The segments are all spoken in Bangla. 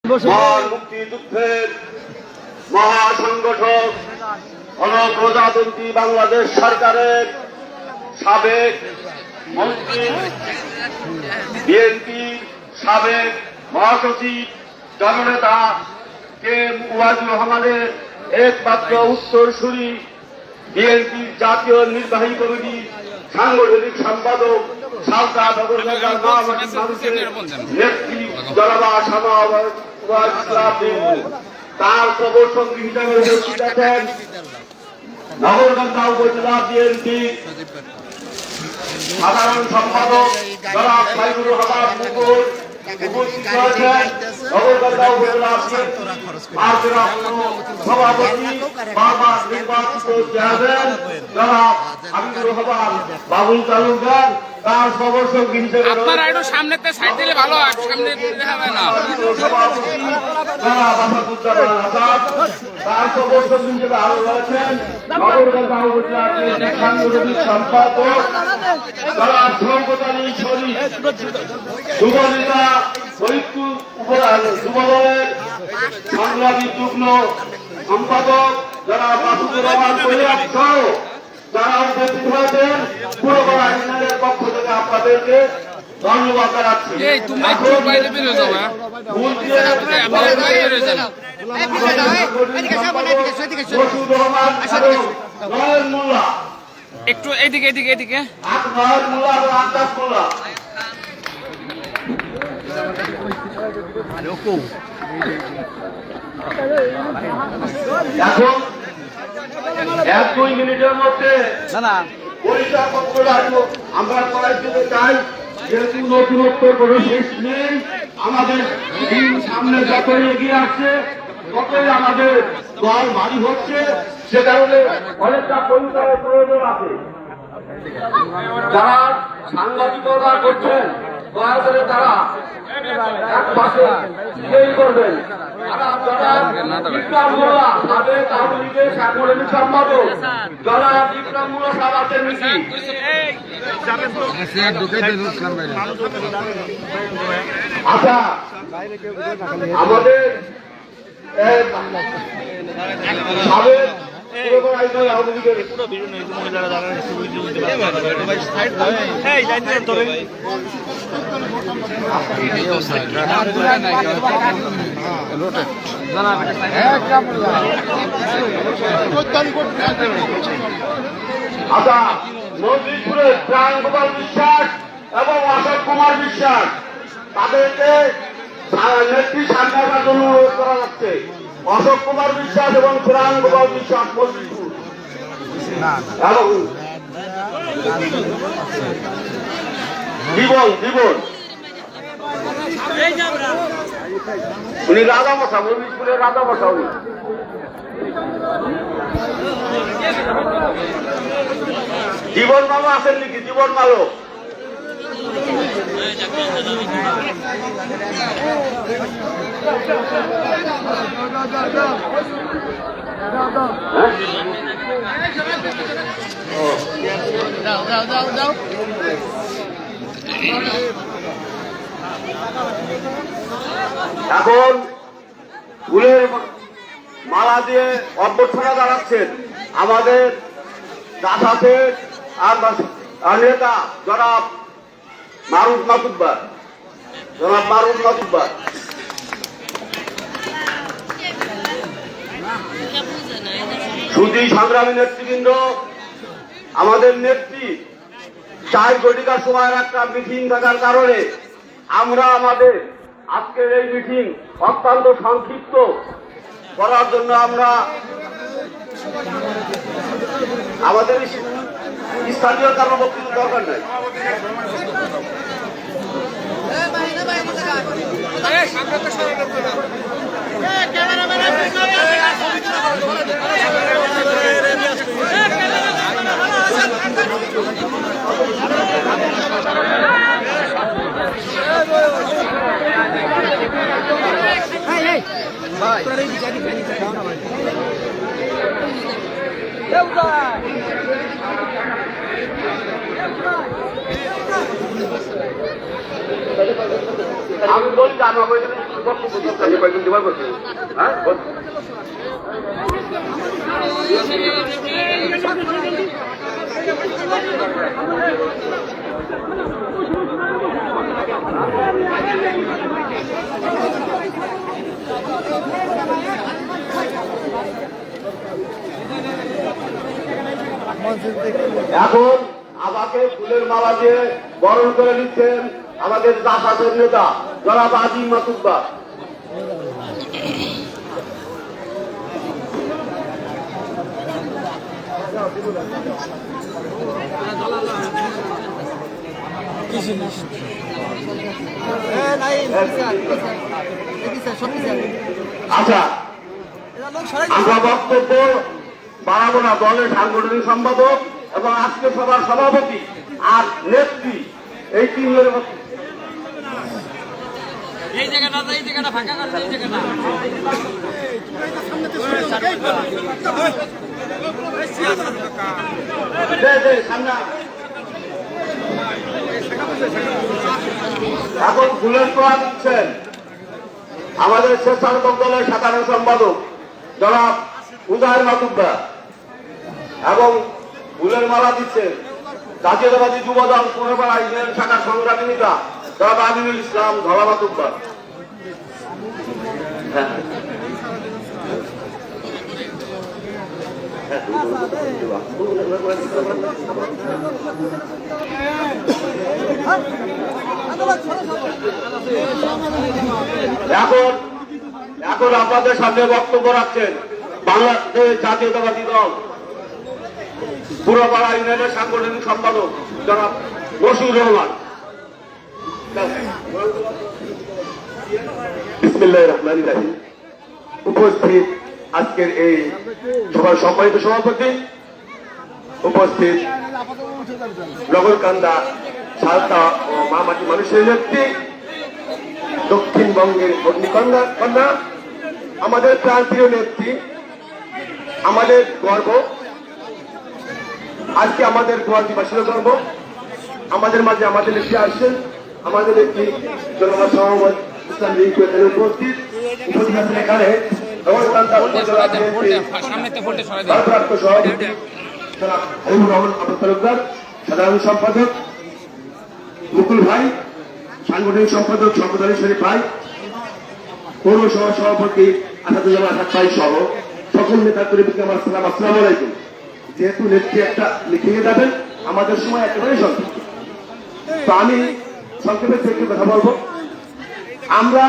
মহান মুক্তিযুদ্ধের মহাসংগঠক গণপ্রজাতন্ত্রী বাংলাদেশ সরকারের সাবেক মন্ত্রী, বিএনপি সাবেক মহাসচিব, জননেতা কে ওয়াজির রহমানের একমাত্র উত্তরসূরি, বিএনপির জাতীয় নির্বাহী কমিটি সাংগঠনিক সম্পাদক সালতা নগরগাঁও মানুষের নেত্রী জনবা তার প্রবর্তনী হিসাবে উপস্থিত আছেন নগরগাঁও উপজেলা বিএনপি সাধারণ সম্পাদক জনাব সাইদুর রহমান মুকুল, উপস্থিত রয়েছেন নগরগাঁও উপজেলা সভাপতি বারবার নির্বাচিত চেয়ারম্যান জনাব হাবিবুর রহমান বাবুল তালুকদার, তার সদস্যকে হিসেবে আপনারা একটু সামনেতে সাইড দিলে ভালো হয়, সামনে দিতে হবে না। সভাপতি জনাব আসাদুজ্জামান আসাদ, তার সদস্যকে হিসেবে আরো রয়েছেন নগরগাঁও উপজেলা সাংগঠনিক সম্পাদক জনাব শওকত আলী শরীফ, যুবনেতা ফরিদপুর যুবদলের সংগ্রামী যুগ্ম সম্পাদক জনাব মাসুদুর রহমান কৈলাস সহ যারা উপস্থিত হয়েছেন পুরোপাড়া ইউনিয়নের পক্ষ থেকে আপনাদেরকে ধন্যবাদ জানাচ্ছি। একটু এদিকে এদিকে এদিকে নয়ন মোল্লা এবং আকাশ মোল্লা এখন 1-2 মিনিটের মধ্যে পরিচয়পত্র রাখবো আমরা করার জন্য চাই, যেহেতু নতুনত্বর কোনো শেষ নেই, আমাদের দিন সামনে যতই এগিয়ে আসছে ততই আমাদের দল ভারী হচ্ছে, সে কারণে অনেকটা পরিচয়ের প্রয়োজন আছে। যারা সাংবাদিকতা করছেন দয়া করে তারা এক পাশে করবেন। বিক্রম মোল্লা সাবেক আওয়ামী লীগের সাংগঠনিক সম্পাদক জনাব বিক্রম মোল্লা সাহেব আছেন নাকি? আচ্ছা, আমাদের সাবেক আওয়ামী লীগের আচ্ছা, নজিরপুরের প্রাণ গোপাল বিশ্বাস এবং অশোক কুমার বিশ্বাস তাদেরকে নেত্রী সামনে আসার জন্য অনুরোধ করা যাচ্ছে। অশোক কুমার বিশ্বাস এবং প্রাণ গোপাল বিশ্বাস নজিরপুর এবং জীবন উনি রাজা মশা, মজিদপুরের রাজা মশা উনি। জীবন মালো আছেন নাকি? জীবন মালো এখন ফুলের মালা দিয়ে অভ্যর্থনা জানাচ্ছেন আমাদের দাসাতের নেতা জনাব মারুফ মাতুব্বার। সুধী সংগ্রামী নেতৃবৃন্দ, আমাদের নেত্রী 4 ঘটিকার সময়ের একটা মিটিং থাকার কারণে আমরা আমাদের আজকের এই মিটিং অত্যন্ত সংক্ষিপ্ত করার জন্য আমরা আমাদের স্থানীয় কারণ বক্তব্য দরকার নাই। আমি বলি জানো বক্তব্য দিচ্ছেন কয়েকদিন দেবার করছে হ্যাঁ এখন আমাকে ফুলের মালা দিয়ে বরণ করে নিচ্ছেন আমাদের জাসাদের নেতা জনাব আজিম মাতুব্বার। আচ্ছা আমরা বক্তব্য বাড়াবো না। দলের সাংগঠনিক সম্পাদক এবং আজকে সভার সভাপতি আর নেত্রী এই তিনজনের এই জায়গাটা ফাঁকা করছে এই জায়গাটা এখন ফুলের তোড়া দিচ্ছেন আমাদের স্বেচ্ছাসেবক দলের সাধারণ সম্পাদক জনাব উদয় মাতুব্বা এবং ফুলের মালা দিচ্ছেন জাতীয়তাবাদী যুবদল পুনর্বার ইউনিয়ন শাখার সংগ্রামী নেতা জনাব আমিনুল ইসলাম ধলা মাতুব্বা। এখন আপনাদের সামনে বক্তব্য রাখছেন বাংলাদেশ জাতীয়তাবাদী দল পুরপাড়া ইউনিয়নের সাংগঠনিক সম্পাদক জনাব মশিউর রহমান। বিসমিল্লাহির রহমানির রহিম। উপস্থিত আজকের এই সভার সম্মানিত সভাপতি, উপস্থিত নগরকান্দা সালতা ও মামাটি মানুষের নেত্রী, দক্ষিণবঙ্গের অগ্নিকন্যা কন্যা, আমাদের প্রান্তীয় নেত্রী, আমাদের গর্ব, আজকে আমাদের গোয়ালদিবাসীর গর্ব। আমাদের মাঝে আমাদের নেত্রী আসছেন, আমাদের নেত্রী জনগণ সমাজ ইসলাম লীগ উপস্থিত আছেন এখানে নগরকান্দা ভারপ্রাপ্ত সভাপতি হাবিবুর রহমান আবু তালুকদার, সাধারণ সম্পাদক মুকুল ভাই, সাংগঠনিক সম্পাদক শওকত আলী শরীফ ভাই, পৌর সভা সভাপতি আসাদুজ্জামান আসাদ ভাই সহ সকল নেতা কর্মীকে আমার সালাম, আসসালামু আলাইকুম। যেহেতু নেত্রী একটা লিখে যাবেন, আমাদের সময় একেবারে সংক্ষিপ্ত, তো আমি সংক্ষেপে থেকে কথা বলবো। আমরা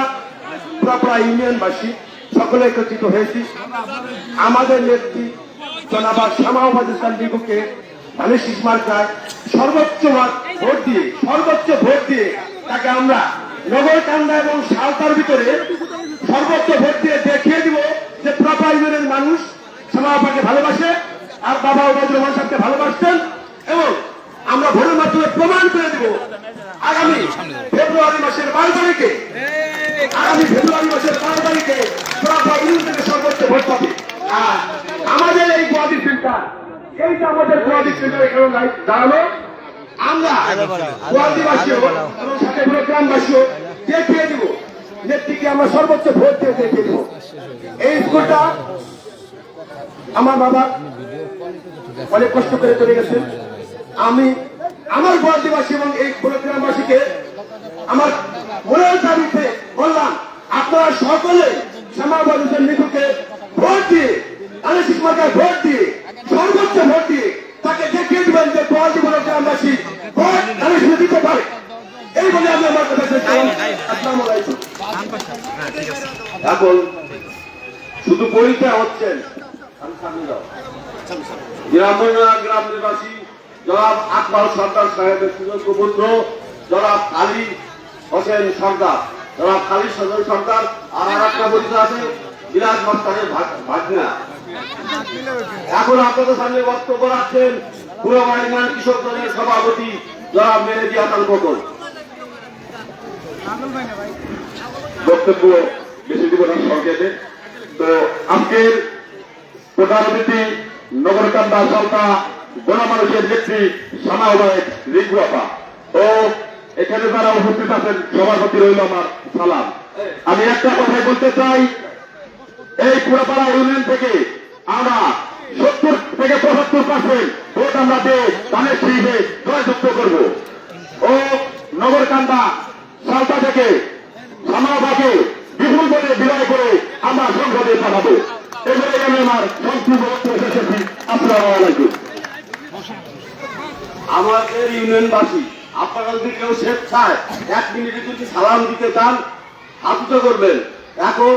পুরাপুরা ইউনিয়নবাসী সকলে একত্রিত হয়েছি আমাদের নেত্রী জনাবা শামাওয়াজ ইসলাম লীগকে ধানের শীষ মার্কায় সর্বোচ্চ ভোট দিয়ে তাকে আমরা নগরকান্দা এবং সালতার ভিতরে সর্বোচ্চ ভোট দিয়ে দেখিয়ে দিব যে পুরাপুরা ইউনিয়নের মানুষ শামাওয়াজকে ভালোবাসে আর বাবা ওবায়দুর রহমান সাহেবকে ভালোবাসতেন, এবং আমরা ভোটের মাধ্যমে প্রমাণ করে দিব আগামী ফেব্রুয়ারি মাসের 12 তারিখে থেকে সর্বোচ্চ ভোট পাবে। আর আমাদের এই গোয়াদি ফিল্টার, এইটা আমাদের গোয়াদি ফিল্টার এখানে দাঁড়ানো, আমরা গোয়াদিবাসীও এবং সাথে গ্রামবাসীও দেখিয়ে দিব নেত্রীকে আমরা সর্বোচ্চ ভোট দিয়ে দেখিয়ে দিব। এই স্কুলটা আমার বাবা অনেক কষ্ট করে চলে গেছে। আমি আমার গোয়াদিবাসী এবং এই গ্রামবাসীকে আমার মনের দাবিতে বললাম, আপনারা সকলে শামাওয়াজ হোসেন মিঠুকে ভোট দিয়ে ধানের শীষ মার্কায় ভোট দিয়ে সর্বোচ্চ ভোট দিয়ে তাকে দেখিয়ে দিবেন যে গোয়ালদিবাসী গ্রামবাসী ভোট ধানের শীষে দিতে পারে। এই বলে আমি আমার কথা শেষ করলাম। আসসালামু আলাইকুম। এখন শুধু পরিচয় হচ্ছেন গ্রাম নিবাসী জনাব আকবর সরকার সাহেবের সুযোগ্য পুত্র জনাব আলী হোসেন সরকার, জনাব খালিদ সদর সরকার, আর একটা পরিচয় আছে বিরাজ মাস্টারের ভাগনা। এখন আপনাদের সামনে বক্তব্য রাখছেন পুরোপাড়া ইউনিয়ন কৃষক দলের সভাপতি জনাব মেহেদী হাসান খোকন। বক্তব্য বেশি দিব না, সংক্ষেপে। তো আজকের প্রধান অতিথি নগরকান্দা সালতা গণমানুষের নেত্রী শামাওয়াজ রিজওয়াফা, তো এখানে যারা উপস্থিত আছেন সভাপতি রইল আমার সালাম। আমি একটা কথাই বলতে চাই, এই পুরাপাড়া ইউনিয়ন থেকে আমরা 70-75% ভোট আমরা দিয়ে ধানের শীষে জয়যুক্ত করব ও নগরকান্দা সালতা থেকে সামাবাকে বিপুল ভোটে বিজয় করে আমরা সংসদে পাঠাবো। এবারে আমি আমার সংক্ষিপ্ত বক্তব্য শেষ করছি। আসসালামু আলাইকুম। আমাদের ইউনিয়নবাসী আপনারা যদি কেউ স্বেচ্ছায় 1 মিনিটে যদি সালাম দিতে চান হাত করবেন। এখন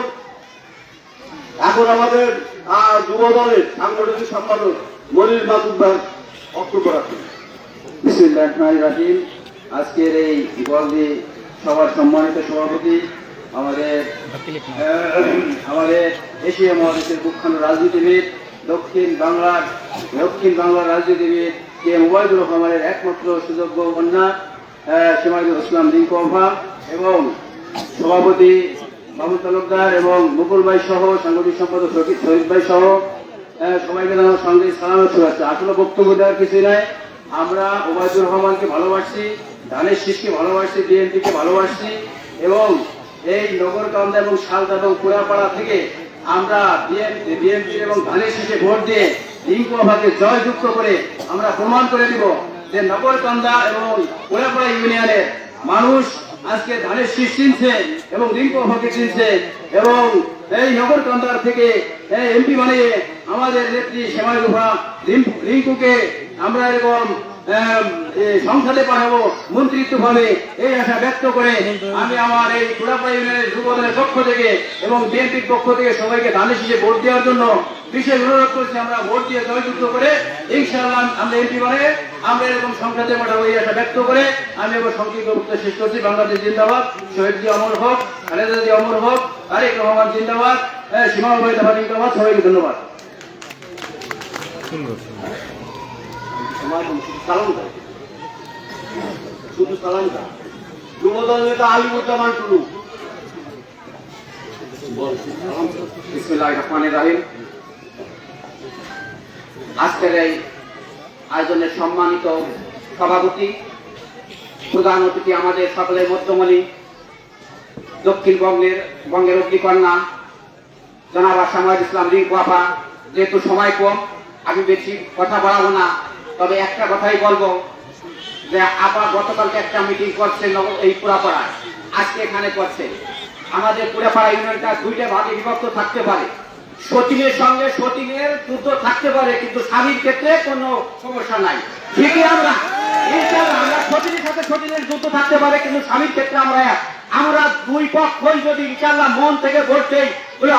আমাদের যুব দলের সাংগঠনিক সম্পাদক মনির মাসুদ ভাই বক্তব্য রাখবেন। বিসমিল্লাহির রহমানির রহিম। আজকের এই গলদি সভার সম্মানিত সভাপতি আমাদের এশিয়া মহাদেশের কুখ্যাত রাজনীতিবিদ, দক্ষিণ বাংলার রাজনীতিবিদ কে ওবায়দুর রহমানের একমাত্র সুযোগ্য কন্যা সেমাইদুল ইসলাম রিঙ্কু আফা এবং সভাপতি বাবু তালুকদার এবং মুকুল ভাই সহ সাংগঠনিক সম্পাদক শহীদ ভাই সহ সবাইকে আমার সঙ্গে সালাম শুভেচ্ছা। আসলে বক্তব্য দেওয়ার কিছুই নাই। আমরা ওবায়দুর রহমানকে ভালোবাসি, ধানের শীষকে ভালোবাসি, বিএনপিকে ভালোবাসি এবং এই নগরকান্দা এবং শালদা এবং পুরাপাড়া থেকে আমরা বিএনপি এবং ধানের শীষে ভোট দিয়ে রিঙ্কু আফাকে জয়যুক্ত করে আমরা প্রমাণ করে দিব যে নগরকান্দা এবং পুরাপাড়া ইউনিয়নের মানুষ আজকে ধানের শীষ চিনছে এবং রিঙ্কু আফাকে চিনছে এবং এই নগরকান্দার থেকে এমপি বানিয়ে আমাদের নেত্রী সেমাইদুল হক রিঙ্কুকে আমরা এরকম সংসদে পাঠাবো, মন্ত্রিত্ব পাবে এই আশা ব্যক্ত করে আমি আমার এই পুরাপাড়া ইউনিয়নের যুবদলের পক্ষ থেকে এবং বিএনপির পক্ষ থেকে সবাইকে ধানের শীষে ভোট দেওয়ার জন্য বিশেষ অনুরোধ করছি। আমরা ভোট দিয়ে জয়যুক্ত করে ইনশাআল্লাহ আমরা এমপি বানিয়ে আমরা এরকম সংসদে পাঠাবো এই আশা ব্যক্ত করে আমি এবার সংক্ষিপ্ত বক্তব্য শেষ করছি। বাংলাদেশ জিন্দাবাদ, শহীদ জি অমর হোক, খালেদা জি অমর হোক, তারেক রহমান জিন্দাবাদ, সীমা জিন্দাবাদ। সবাইকে ধন্যবাদ। শুধু সালাম দা যুবদল নেতা আলিমুজ্জামান টুলু। বিসমিল্লাহির রহমানির রহিম। আজকের এই আয়োজনের সম্মানিত সভাপতি, প্রধান অতিথি আমাদের সকলের মধ্যমণি, দক্ষিণবঙ্গের অগ্নিকন্যা জনাব সামাইদ ইসলাম রিঙ্কু আফা। যেহেতু সময় কম আমি বেশি কথা বাড়াবো না, তবে একটা কথাই বলবো যে আবার গতকালকে একটা মিটিং করছে এই পুরাপাড়ায়, আজকে এখানে করছে। আমাদের পুরাপাড়া ইউনিয়নটা 2টা ভাগে বিভক্ত থাকতে পারে, সতীনের সঙ্গে সতীনের যুদ্ধ থাকতে পারে, কিন্তু স্বামীর ক্ষেত্রে কোনো সমস্যা নাই। ঠিকই আমরা সতীনের সাথে সতীনের যুদ্ধ থাকতে পারে, কিন্তু স্বামীর ক্ষেত্রে আমরা 2 পক্ষই যদি ইনশাআল্লাহ মন থেকে ভোট দেই তাহলে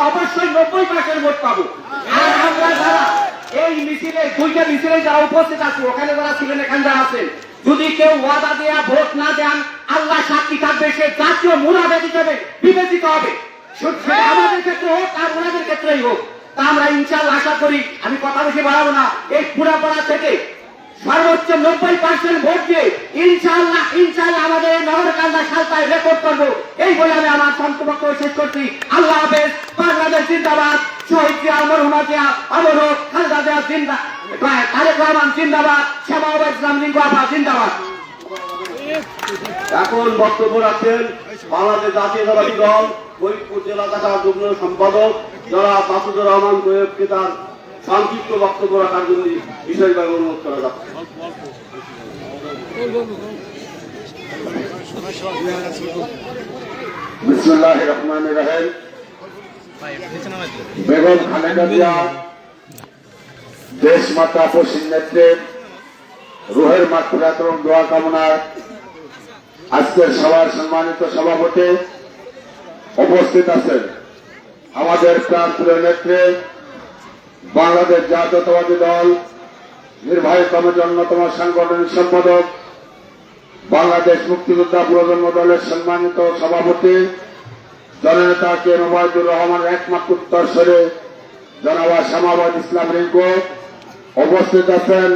অবশ্যই 90% ভোট পাবো। আর আমরা যারা এই মিছিলে 2টা মিছিলে যারা উপস্থিত আছি, ওখানে যারা ছিলেন এখানে যারা আছেন, যদি কেউ ওয়াদা দেয়া ভোট না দেন আল্লাহ সাক্ষী থাকবে, সে জাতীয় মুনাফেক হিসেবে বিবেচিত হবে। আমাদের ক্ষেত্রে হোক আর ওনাদের ক্ষেত্রেই হোক। তা আমরা ইনশাআল্লাহ আশা করি, আমি কথা বেশি বাড়াবো না, এই পুরাপাড়া থেকে সর্বোচ্চ 90% ভোট দিয়ে ইনশাআল্লাহ আমাদের নগরকান্দা সালতায় রেকর্ড করবো। এই বলে আমি আমার বক্তব্য শেষ করছি। আল্লাহ হাফেজ। বাংলাদেশ জিন্দাবাদ, শহীদ জিয়া অমর হোক, খালেদা জিয়া জিন্দাবাদ, তারেক রহমান জিন্দাবাদ, সেমাউল ইসলাম রিঙ্কু আফা জিন্দাবাদ। এখন বক্তব্য রাখছেন বাংলাদেশ জাতীয়তাবাদী দল ফরিদপুর জেলা শাখার যুগ্ম সম্পাদক জনাব মাসুদুর রহমান কোয়েবকে তার সংক্ষিপ্ত বক্তব্য রাখার জন্য বিষয়ভাবে অনুরোধ করা যাচ্ছে। বিসমিল্লাহির রহমানির রহিম। বেগম খালেদা জিয়া দেশ মাতা পশ্চিম নেত্রীর রুহের মাগফিরাত এবং দোয়া কামনায় আজকের সভার সম্মানিত সভাপতি উপস্থিত আছেন আমাদের প্রাণপ্রিয় নেত্রী, বাংলাদেশ জাতীয়তাবাদী দল নির্বাহী কমিটির অন্যতম সাংগঠনিক সম্পাদক, বাংলাদেশ মুক্তিযোদ্ধা প্রজন্ম দলের সম্মানিত সভাপতি জননেতা কে ওবায়দুর রহমানের একমাত্র উত্তরসূরি জনাব সামাইদ ইসলাম রিঙ্কু। উপস্থিত আছেন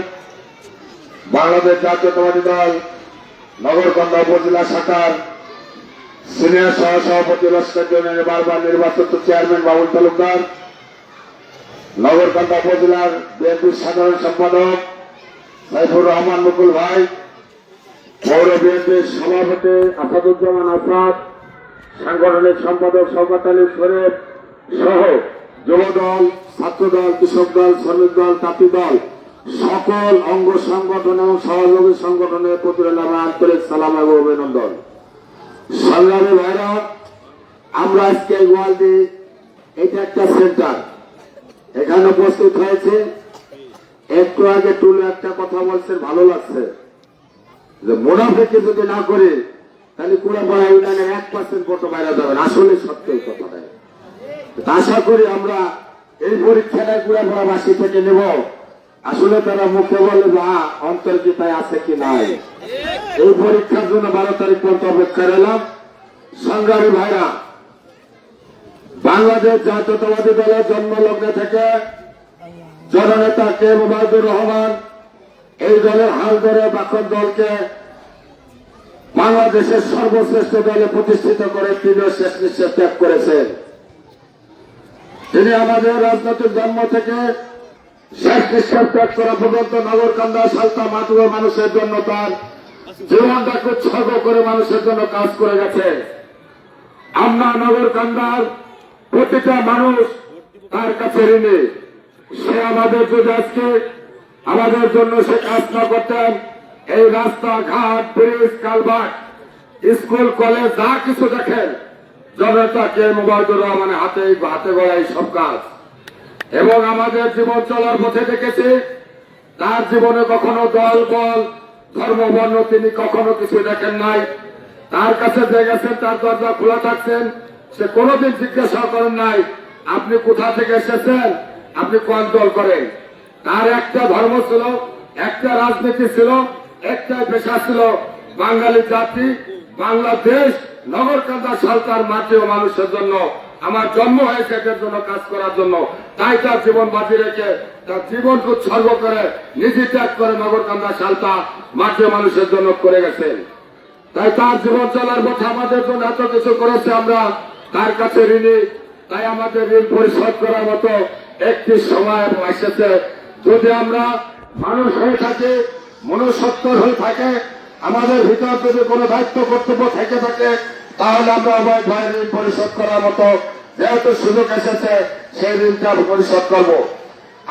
বাংলাদেশ জাতীয়তাবাদী দল নগরকান্দা উপজেলা শাখার সিনিয়র সহসভাপতি লস্কর ইউনিয়নের বারবার নির্বাচিত চেয়ারম্যান বাবুল তালুকদার, নগরকান্দা উপজেলার বিএনপির সাধারণ সম্পাদক সাইফুর রহমান মুকুল ভাই, পৌর বিএনপির সভাপতি আসাদুজ্জামান আসাদ, সাংগঠনিক সম্পাদক শওকত আলী শরীফ সহ যুবদল, ছাত্রদল, কৃষক দল, শ্রমিক দল, তাঁতি দল সকল অঙ্গ সংগঠন এবং সহযোগী সংগঠনের প্রতি আমার আন্তরিক সালাম এবং অভিনন্দন। সংগ্রামী ভাইরা, আমরা আজকে গোয়ালদি, এটা একটা সেন্টার, এখানে উপস্থিত হয়েছে। একটু আগে টুলু একটা কথা বলছেন, ভালো লাগছে যে মুনাফিকি যদি না করে তাহলে কুড়াপাড়া ইউনিয়নের 1% ভোট বাইরে যাবেন। আসলে সত্য এই কথাটা। আশা করি আমরা এই পরীক্ষাটায় কুড়াপাড়াবাসী থেকে নেব। আসলে তারা মুখে বলে যে অন্তর্জিতায় আছে কি নাই, এই পরীক্ষার জন্য 12 তারিখ পর্যন্ত অপেক্ষা রইলাম। সংগ্রামী ভাইরা, বাংলাদেশ জাতীয়তাবাদী দলের জন্মলগ্নে থেকে জননেতা কে এম ওবায়দুর রহমান এই দলের হাল ধরে বাকর দলকে বাংলাদেশের সর্বশ্রেষ্ঠ দলে প্রতিষ্ঠিত করে তিনি শেষ নিঃশ্বাস ত্যাগ করেছেন। তিনি আমাদের রাজনৈতিক জন্ম থেকে শেষ নিঃশ্বাস ত্যাগ করা পর্যন্ত নগরকান্দা, সালতা, মাতুয়া মানুষের জন্য তার জীবনটাকে উৎসর্গ করে মানুষের জন্য কাজ করে গেছে। আমরা নগরকান্দার প্রতিটা মানুষ তার কাছে ঋণী। সে আমাদের যদি আজকে আমাদের জন্য সে কাজ না করতেন, এই রাস্তাঘাট, ব্রিজ, কালভার্ট, স্কুল, কলেজ যা কিছু দেখেন জনতা কে এম ওবায়দুর রহমানের হাতে গড়াই সব কাজ। এবং আমাদের জীবন চলার পথে দেখেছি তার জীবনে কখনো দল, বল, ধর্ম, বর্ণ তিনি কখনো কিছু দেখেন নাই। তার কাছে যে গেছেন তার দরজা খোলা থাকছেন, সে কোনোদিন জিজ্ঞাসা করেন নাই আপনি কোথা থেকে এসেছেন, আপনি কোন দল করেন। তার একটা ধর্ম ছিল, একটা রাজনীতি ছিল, একটা পেশা ছিল বাঙালি জাতি, বাংলাদেশ, নগরকান্দা, সালতার মাটি ও মানুষের জন্য আমার জন্ম হয়েছে এদের জন্য কাজ করার জন্য। তাই তার জীবন বাজি রেখে তার জীবনকে উৎসর্গ করে নিজে ত্যাগ করে নগরকান্দা, সালতা, মাটি ও মানুষের জন্য করে গেছেন। তাই তার জীবন চলার পথে আমাদের জন্য এত কিছু করেছে, আমরা তার কাছে ঋণী। তাই আমাদের ঋণ পরিশোধ করার মতো একটি সময় এসেছে। যদি আমরা মানুষ হয়ে থাকি, মনুষ্যত্বর হয়ে থাকে, আমাদের ভিতর যদি কোনো দায়িত্ব কর্তব্য থেকে থাকে, তাহলে আমরা উভয় ভাই ঋণ পরিশোধ করার মতো যেহেতু সুযোগ এসেছে সেই ঋণটা পরিশোধ করবো।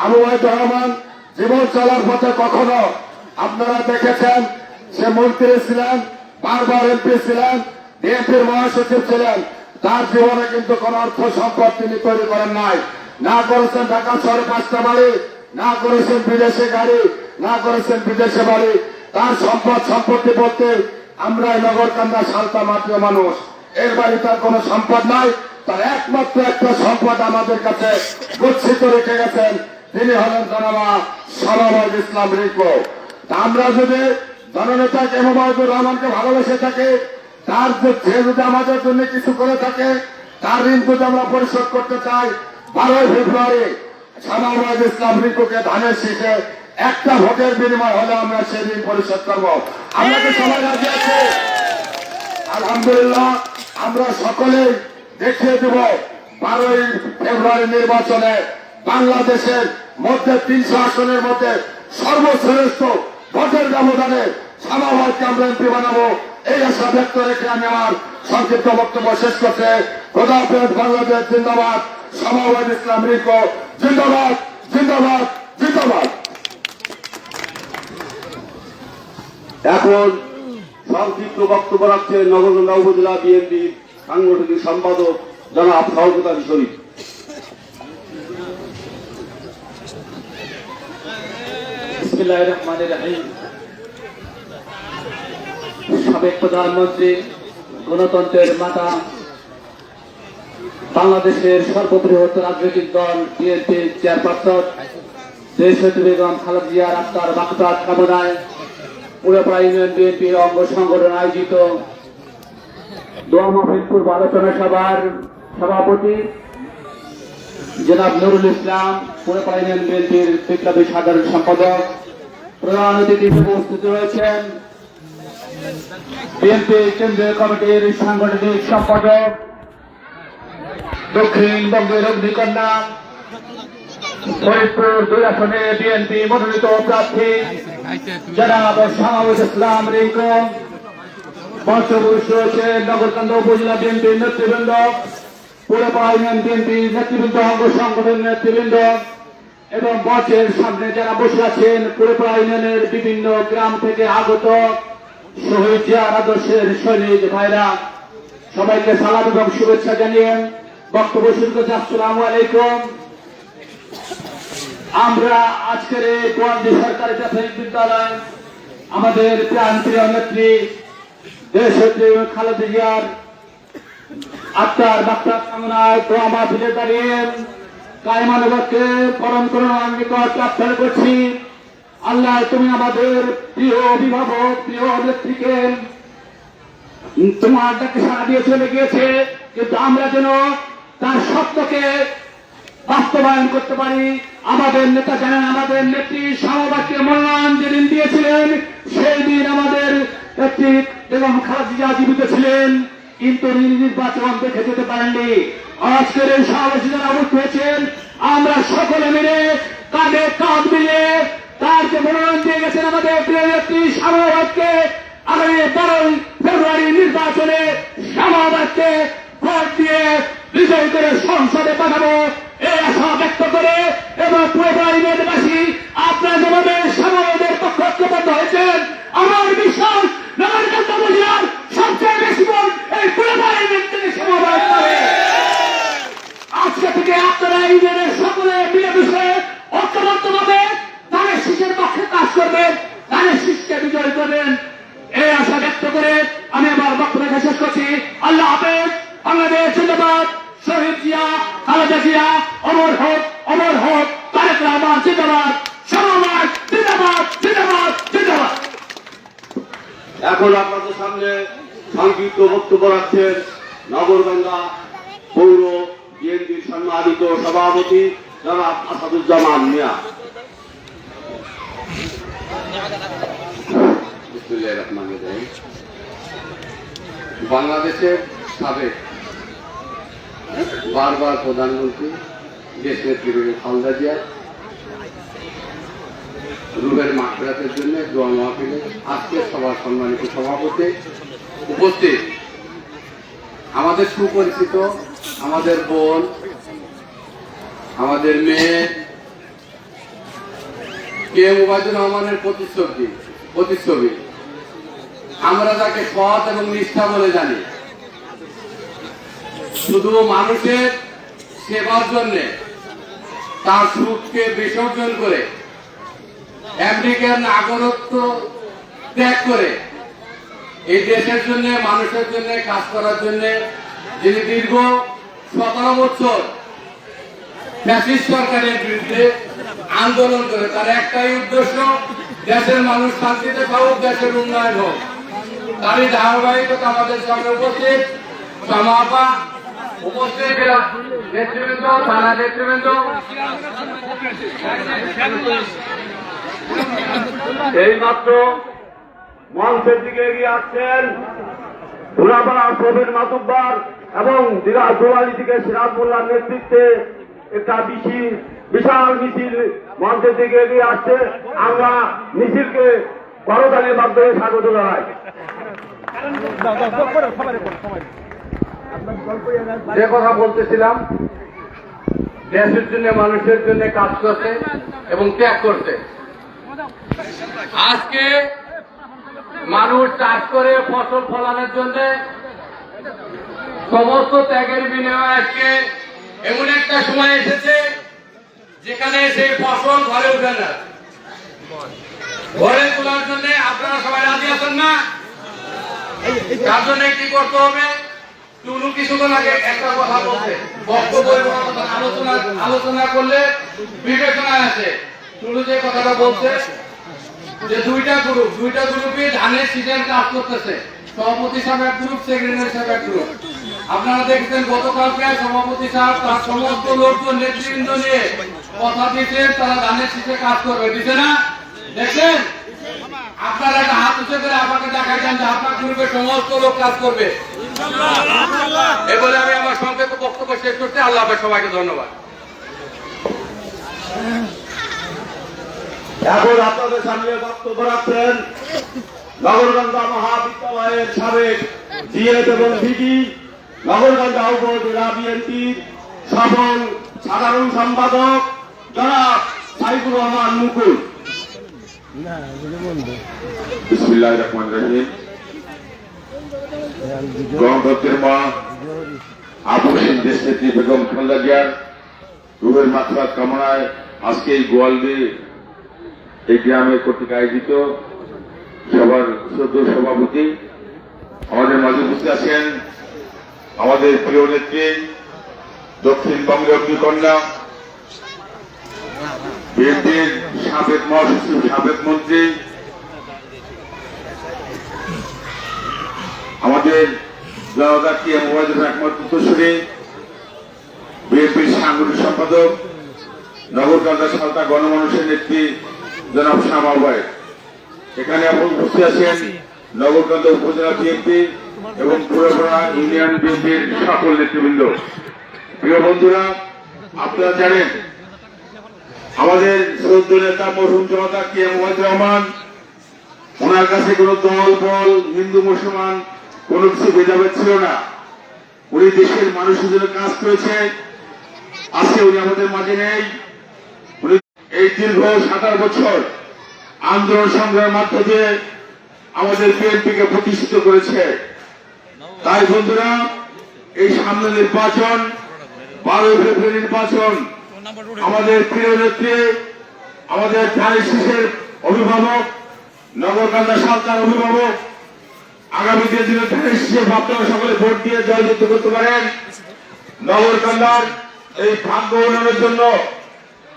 আবু ওবায়দুর রহমান জীবন চলার পথে কখনো আপনারা দেখেছেন সে মন্ত্রী ছিলেন, বারবার এমপি ছিলেন, বিএনপির মহাসচিব ছিলেন। তার জীবনে কিন্তু কোন অর্থ সম্পদ তিনি তৈরি করেন নাই। না করেছেন ঢাকা শহরে 5টা বাড়ি, না করেছেন বিদেশে গাড়ি, না করেছেন বিদেশে বাড়ি। তার সম্পদ সম্পত্তি বলতে আমরা নগরকান্দা, সালতা, মাটিও মানুষ, এর বাড়ি তার কোন সম্পদ নাই। তার একমাত্র একটা সম্পদ আমাদের কাছে গচ্ছিত রেখে গেছেন, তিনি হলেন জনাবা সালাউল ইসলাম রিকো। তা আমরা যদি জননেতা কে এম ওবায়দুর রহমানকে ভালোবেসে থাকি, তার সে যদি আমাদের জন্য কিছু করে থাকে, তার ঋণ যদি আমরা পরিশোধ করতে চাই, 12 ফেব্রুয়ারি সালাউল ইসলাম রিকোকে ধানের শীষে একটা ভোটের বিনিময় হলে আমরা সেই ঋণ পরিশোধ করবো। আমাদের সবাই রাজি আছে? আলহামদুলিল্লাহ, আমরা সকলেই দেখিয়ে দেব 12 ফেব্রুয়ারি নির্বাচনে বাংলাদেশের মধ্যে 300 আসনের মধ্যে সর্বশ্রেষ্ঠ ভোটের ব্যবধানে সালাউলকে আমরা এমপি বানাবো। এই আশা ব্যক্ত রেখে আমি আমার সংক্ষিপ্ত বক্তব্য শেষ করতে, খোদা হাফেজ। বাংলাদেশ জিন্দাবাদ, সালাউল ইসলাম রিকো জিন্দাবাদ, জিন্দাবাদ, জিন্দাবাদ। এখন সংক্ষিপ্ত বক্তব্য রাখছেন নগরকান্দা উপজেলা বিএনপির সাংগঠনিক সম্পাদক জনাব শওকত আলী শরীফ। বিসমিল্লাহির রহমানির রহিম। সাবেক প্রধানমন্ত্রী, গণতন্ত্রের মাতা, বাংলাদেশের সর্ববৃহৎ রাজনৈতিক দল বিএনপির চেয়ারপারসন দেশনেত্রী বেগম খালেদা জিয়ার আত্মার মাগফিরাত কামনায় পুরোপাড়া ইউনিয়ন বিএনপির অঙ্গ সংগঠন আয়োজিত দোয়া মাহফিল পূর্ব আলোচনা সভার সভাপতি জনাব নুরুল ইসলাম, পুরোপাড়া ইউনিয়ন বিএনপির বিপ্লবী সাধারণ সম্পাদক, প্রধান অতিথি উপস্থিত রয়েছেন বিএনপি কেন্দ্রীয় কমিটির সাংগঠনিক সম্পাদক, দক্ষিণবঙ্গের অগ্নিকন্যা, ফরিদপুর 2 আসনে বিএনপি মনোনীত প্রার্থী জনাব সালাউল ইসলাম রিকো, মঞ্চে উপবিষ্ট রয়েছেন নগরকান্দা উপজেলা বিএনপির নেতৃবৃন্দ, পুরপাড়া ইউনিয়ন বিএনপির নেতৃবৃন্দ, অঙ্গ সংগঠনের নেতৃবৃন্দ এবং মঞ্চের সামনে যারা বসে আছেন পুরপাড়া ইউনিয়নের বিভিন্ন গ্রাম থেকে আগত শহীদ জিয়ার আদর্শের সৈনিক ভাইরা, সবাইকে সালাম এবং শুভেচ্ছা জানিয়ে বক্তব্য শুরু করছি। আসসালামু আলাইকুম। আমরা আজকের এই গোয়ালদি সরকারি প্রাথমিক বিদ্যালয় আমাদের প্রাণপ্রিয় নেত্রী দেশনেত্রী খালেদা জিয়ার আত্মার বার্তা কামনায় দোয়া মাহফিলে দাঁড়িয়ে কায়মানবকে পরম করুণার নিকট প্রার্থনা করছি, আল্লাহ তুমি আমাদের প্রিয় অভিভাবক, প্রিয় নেত্রীকে তোমার ডাকে সাড়া দিয়ে চলে গিয়েছে, কিন্তু আমরা যেন তার সত্যকে বাস্তবায়ন করতে পারি। আমাদের নেতা জানেন, আমাদের নেত্রী শাহবাগকে মনোনয়ন যেদিন দিয়েছিলেন সেই দিন আমাদের নেত্রী বেগম খালেদা জিয়া জীবিত ছিলেন, কিন্তু নির্বাচন দেখে যেতে পারেননি। আজকের এই সমাবেশে যারা উপস্থিত হয়েছেন, আমরা সকলে মিলে কাঁধে কাঁধ মিলিয়ে তার যে মনোনয়ন দিয়ে গেছেন আমাদের প্রিয় নেত্রী শাহবাগকে, আগামী 12 ফেব্রুয়ারি নির্বাচনে শাহবাগকে ভোট দিয়ে বিজয় করে সংসদে পাঠাবো এই আশা ব্যক্ত করে এবং পুরোবাসী আপনারা যেভাবে সমাজের পক্ষ ঐক্যবদ্ধ হয়েছেন, আমার বিশ্বাস নগরকান্দা উপজেলার সবচেয়ে বেশি ভোট এই পুরোবাড়ি থেকে সমাবেশ হবে। আজকে থেকে আপনারা এই দিনের সকলে মিলে বিষয়ে ঐক্যবদ্ধভাবে তাদের শিশের পক্ষে কাজ করবেন, তাদের শিশকে বিজয় করবেন এই আশা ব্যক্ত করে আমি আমার বক্তব্য শেষ করছি। আল্লাহ হাফেজ। বাংলাদেশ জিন্দাবাদ। শহীদ জিয়া, খালেদা জিয়া অমর হোক, অমর হোক। তারেক রহমান জিন্দাবাদ। সমাজ জিন্দাবাদ, জিন্দাবাদ, জিন্দাবাদ। এখন আপনাদের সামনে সংক্ষিপ্ত বক্তব্য রাখছেন নগরকান্দা পৌর বিএনপির সম্মানিত সভাপতি জনাব আসাদুজ্জামান মিয়া। বাংলাদেশের সাবেক বারবার প্রধানমন্ত্রী দেশনেত্রী বেগম খালেদা জিয়া রুহের মাগফিরাতের জন্য দোয়া মাহফিলে আজকের সভার সম্মানিত সভাপতি উপস্থিত, আমাদের সুপরিচিত আমাদের বোন, আমাদের মেয়ে কে এম ওবায়দুর রহমানের প্রতিচ্ছবি, আমরা যাকে সৎ এবং নিষ্ঠা বলে জানি, শুধু মানুষের সেবার জন্য তার সুখকে বিসর্জন করে আমেরিকার নাগরিকত্ব ত্যাগ করে এই দেশের জন্য, মানুষের জন্য কাজ করার জন্য যিনি দীর্ঘ 17 বছর ফ্যাসিস্ট সরকারের বিরুদ্ধে আন্দোলন করে, তার একটাই উদ্দেশ্য দেশের মানুষ শান্তিতে পাক, দেশের উন্নয়ন হোক। তারই ধারাবাহিকতা আমাদের সামনে উপস্থিত সমাপা উপস্থিত নেতৃবৃন্দ, থানা নেতৃবৃন্দ, এই মাত্র মঞ্চের দিকে এগিয়ে আসছেন ধুলাপাড়া প্রবীণ মাতুব্বার এবং দুয়ালি থেকে সিরাজ মোল্লার নেতৃত্বে একটা বিশাল মিছিল মঞ্চের দিকে এগিয়ে আসছে। আমরা মিছিলকে করতালির মাধ্যমে স্বাগত জানাই। যে কথা বলতেছিলাম, দেশের জন্য, মানুষের জন্য কাজ করতে এবং ত্যাগ করতে। আজকে মানুষ চাষ করে ফসল ফলানোর জন্য সমস্ত ত্যাগের বিনিময়ে আজকে এমন একটা সময় এসেছে যেখানে সেই ফসল ঘরে উঠে না। ঘরে তোলার জন্য আপনারা সবাই রাজি আছেন না? তার জন্য কি করতে হবে? টুলু কিছুক্ষণ আগে একটা কথা বলছে, বক্তব্য আলোচনা করলে বিবেচনায় আছে। টুলু যে কথাটা বলছে যে দুইটা গ্রুপই ধানের সিজন কাজ করতেছে, সভাপতি সাহেব এক গ্রুপ, সেক্রেটারি সাহেব এক গ্রুপ। আপনারা দেখছেন গতকালকে সভাপতি সাহেব তার সমস্ত লোকজন নেতৃবৃন্দ নিয়ে কথা দিচ্ছেন তারা ধানের সিজে কাজ করবে, দিচ্ছে না? দেখছেন? আপনারা একটা হাত উঁচু করে আমাকে দেখাচ্ছেন যে আপনার গ্রুপের সমস্ত লোক কাজ করবে। এ বলে আমি আমার সংক্ষিপ্ত বক্তব্য শেষ করতে। আল্লাহ হাফেজ, সবাইকে ধন্যবাদ। এখন আপনাদের সামনে বক্তব্য রাখছেন নগরকান্দা মহাবিদ্যালয়ের সাবেক জিএড এবং ভিডি, নগরকান্দা উপজেলা বিএনপির সফল সাধারণ সম্পাদক জনাব সাইফুর রহমান মুকুল। বিসমিল্লাহির রহমানির রহিম। গণতন্ত্রের মা আপসীন দেশনেত্রী বেগম খালেদা জিয়ার রুহের মাগফিরাত কামনায় আজকে এই গোয়ালদে এই গ্রামে কর্তৃক আয়োজিত সবার শ্রদ্ধেয় সভাপতি আমাদের মাঝে উপস্থিত আছেন আমাদের প্রিয় নেত্রী দক্ষিণবঙ্গের অগ্নিকন্যা বিএনপির সাবেক মহাসচিব, সাবেক মন্ত্রী, আমাদের জনতা কি মোবাইলের একমাত্র উত্তরসূরি, বিএনপির সাংগঠনিক সম্পাদক, নগরকান্দা সালতা গণমানুষের নেত্রী জনাব শামা ভাই। এখানে উপস্থিত আছেন নগরকান্দা উপজেলা বিএনপি এবং পুরোপাড়া ইউনিয়ন বিএনপির সকল নেতৃবৃন্দ। প্রিয় বন্ধুরা, আপনারা জানেন আমাদের শ্রদ্ধ নেতা মরহুম জনতা কি মোবাইল রহমান, ওনার কাছে কোন দল বল হিন্দু মুসলমান কোন কিছু ভেদাভেদ ছিল না। উনি দেশের মানুষের জন্য কাজ করেছে। আজকে উনি আমাদের মাঝে নেই। উনি এই দীর্ঘ 17 বছর আন্দোলন সংগ্রামের মধ্য দিয়ে আমাদের বিএনপিকে প্রতিষ্ঠিত করেছে। তাই বন্ধুরা, এই সামনে নির্বাচন 12 ফেব্রুয়ারি নির্বাচন, আমাদের প্রিয় নেত্রী, আমাদের ধানের শীষের অভিভাবক, নগরকান্দা সালতার অভিভাবক, আগামী দিনে ধানের শীষের আপনারা সকলে ভোট দিয়ে জয়যুক্ত করতে পারেন। নগরকান্দার এই ভাগ্য উন্নয়নের জন্য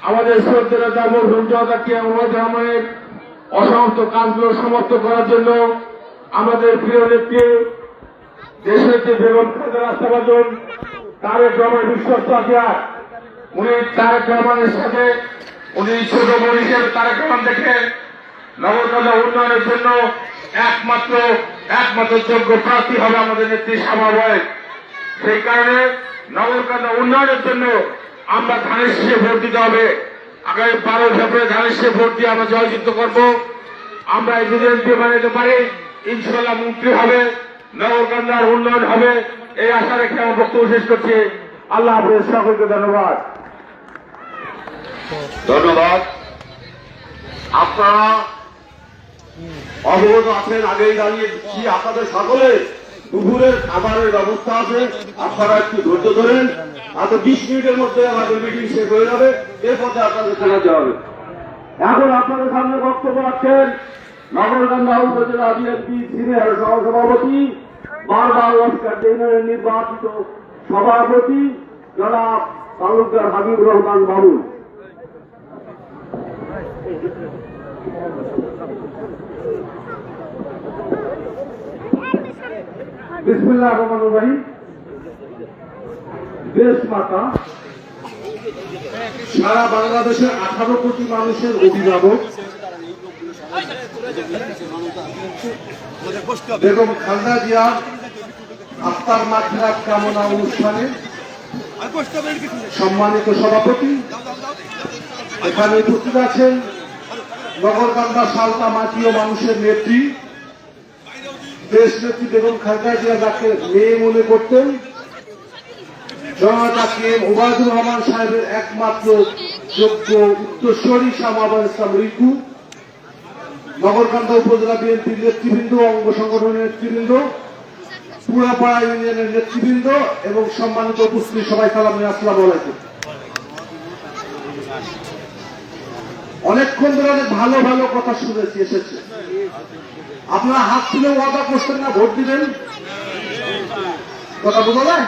আমাদের শ্রদ্ধেয় নেতা মরহুম জনতা কি মোবাইল রহমানের অসমাপ্ত কাজগুলো সমাপ্ত করার জন্য আমাদের প্রিয় নেত্রী দেশনেত্রী বেগম খালেদা রাস্তাবাজন তারেক রহমান বিশ্বস্ত আছেন। উনি তারেক রহমানের সাথে উনি ছোট বোন হিসেবে তারেক রহমান দেখে নগরকান্দা উন্নয়নের জন্য একমাত্র যোগ্য প্রার্থী হবে আমাদের নেত্রী শামা ভাই। সেই কারণে নগরকান্দা উন্নয়নের জন্য আমরা ধানের শীষে ভোট দিতে হবে। আগামী 12 ফেব্রুয়ারি ধানের শীষে ভোট দিয়ে আমরা জয়যুক্ত করব। আমরা এই বিজেপি বানাতে পারি, ইনশাআল্লাহ মুক্তি হবে, নগরকান্দার উন্নয়ন হবে, এই আশা রেখে আমার বক্তব্য শেষ করছি। আল্লাহ হাফেজ, সকলকে ধন্যবাদ। ধন্যবাদ। আপনারা অবগত আছেন, আগেই দাঁড়িয়ে দিচ্ছি আপনাদের সকলে দুপুরের খাবারের ব্যবস্থা আছে। আপনারা একটু ধৈর্য ধরেন, আরো 20 মিনিটের মধ্যে আমাদের মিটিং শেষ হয়ে যাবে, এরপর আপনাদের খানা দেওয়া হবে। এখন আপনাদের সামনে বক্তব্য রাখছেন নগরকান্দা উপজেলা বিএনপি সিনিয়র সহসভাপতি, বারবার অস্কার ইউনিয়নের নির্বাচিত সভাপতি জনাব তালুকদার হাবিবুর রহমান বাবুল। বিসমিল্লাহির রহমানির রহিম। দেশ মাতা সারা বাংলাদেশের 18 কোটি মানুষের অভিভাবক বেগম খালেদা জিয়ার আত্মার মাগফিরাত কামনা অনুষ্ঠানে সম্মানিত সভাপতি, এখানে উপস্থিত আছেন নগরকান্দা সালতা মাটি ও মানুষের নেত্রী, দেশ নেত্রী বেগম খালেদা জিয়া যাকে মেয়ে মনে করতেন, জনতা কে ওবায়দুর রহমান সাহেবের একমাত্র যোগ্য উত্তরসূরি শামা ইসলাম রিকু, নগরকান্দা উপজেলা বিএনপির নেতৃবৃন্দ, অঙ্গ সংগঠনের নেতৃবৃন্দ, পুরাপাড়া ইউনিয়নের নেতৃবৃন্দ এবং সম্মানিত উপস্থিতি সবাই সালাম, আসসালামু আলাইকুম। অনেকক্ষণ ধরে অনেক ভালো ভালো কথা শুনেছি, এসেছে। আপনারা হাত তুলে ওয়াদা করছেন না ভোট দিবেন? কথা বোঝা যায়?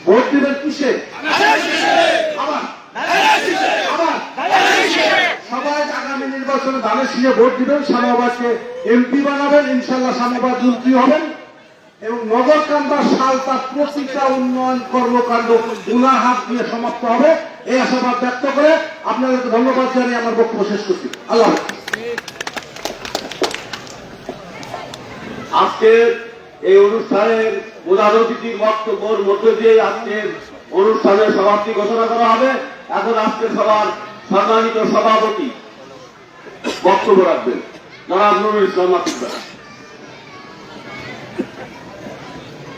ভোট দিবেন কিসে? আবার সবাই আগামী নির্বাচনে ধানের শীষে ভোট দিবেন, শামাবাদকে এমপি বানাবেন, ইনশাল্লাহ শামাবাদ মন্ত্রী হবেন এবং নগরকান্দা সালতার প্রতিটা উন্নয়ন কর্মকাণ্ড উনার হাত দিয়ে সমাপ্ত হবে, এই আশাবাদ ব্যক্ত করে আপনাদেরকে ধন্যবাদ জানিয়ে আমার বক্তব্য শেষ করছি। আল্লাহ হাফেজ। আজকের এই অনুষ্ঠানের প্রধান অতিথির বক্তব্যের মধ্য দিয়ে আজকের অনুষ্ঠানের সমাপ্তি ঘোষণা করা হবে। এখন আজকের সভার সম্মানিত সভাপতি বক্তব্য রাখবেন। জনাব নুরুল ইসলাম আতিকরা।